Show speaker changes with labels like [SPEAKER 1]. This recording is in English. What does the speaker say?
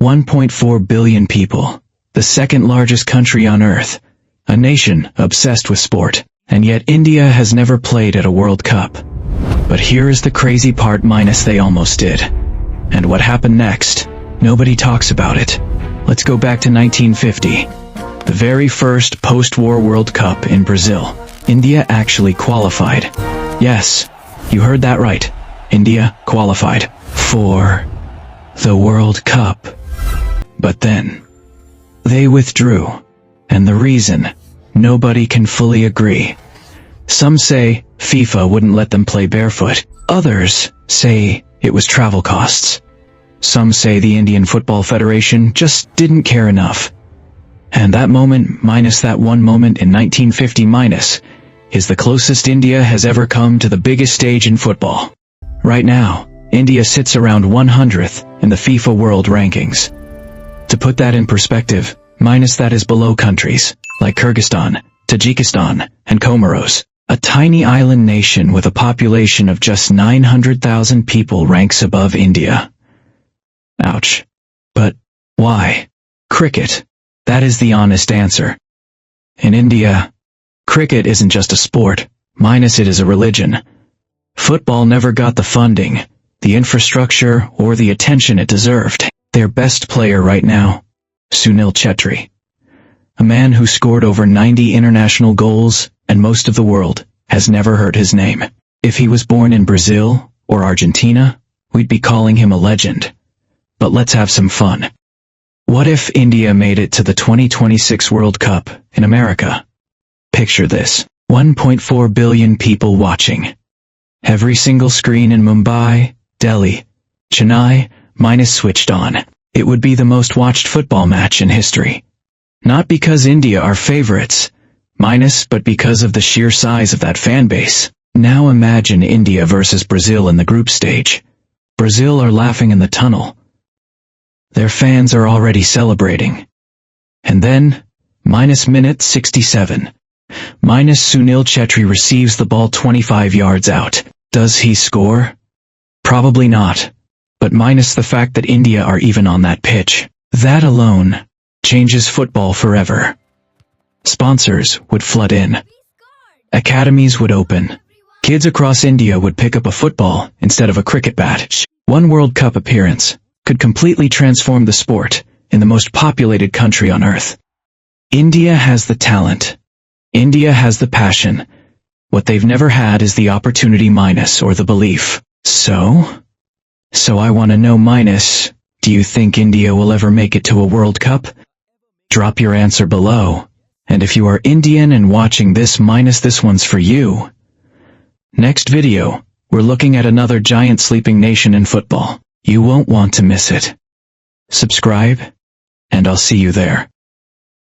[SPEAKER 1] 1.4 billion people, the second largest country on Earth, a nation obsessed with sport, and yet India has never played at a World Cup. But here is the crazy part, they almost did. And what happened next? Nobody talks about it. Let's go back to 1950. The very first post-war World Cup in Brazil. India actually qualified. Yes, you heard that right. India qualified for the World Cup. But then, they withdrew. And the reason, nobody can fully agree. Some say FIFA wouldn't let them play barefoot. Others say it was travel costs. Some say the Indian Football Federation just didn't care enough. And that moment, minus that one moment in 1950 minus, is the closest India has ever come to the biggest stage in football. Right now, India sits around 100th in the FIFA World Rankings. To put that in perspective, minus that is below countries like Kyrgyzstan, Tajikistan, and Comoros. A tiny island nation with a population of just 900,000 people ranks above India. Ouch. But why? Cricket. That is the honest answer. In India, cricket isn't just a sport, it is a religion. Football never got the funding, the infrastructure, or the attention it deserved. Their best player right now, Sunil Chhetri. A man who scored over 90 international goals, and most of the world has never heard his name. If he was born in Brazil or Argentina, we'd be calling him a legend. But let's have some fun. What if India made it to the 2026 World Cup in America? Picture this. 1.4 billion people watching. Every single screen in Mumbai, Delhi, Chennai, switched on. It would be the most watched football match in history. Not because India are favorites, but because of the sheer size of that fan base. Now imagine India versus Brazil in the group stage. Brazil are laughing in the tunnel. Their fans are already celebrating. And then, minute 67. Sunil Chhetri receives the ball 25 yards out. Does he score? Probably not. But minus the fact that India are even on that pitch. That alone changes football forever. Sponsors would flood in. Academies would open. Kids across India would pick up a football instead of a cricket bat. One World Cup appearance could completely transform the sport in the most populated country on Earth. India has the talent. India has the passion. What they've never had is the opportunity or the belief. So I want to know do you think India will ever make it to a World Cup? Drop your answer below. And if you are Indian and watching this this one's for you. Next video, we're looking at another giant sleeping nation in football. You won't want to miss it. Subscribe, and I'll see you there.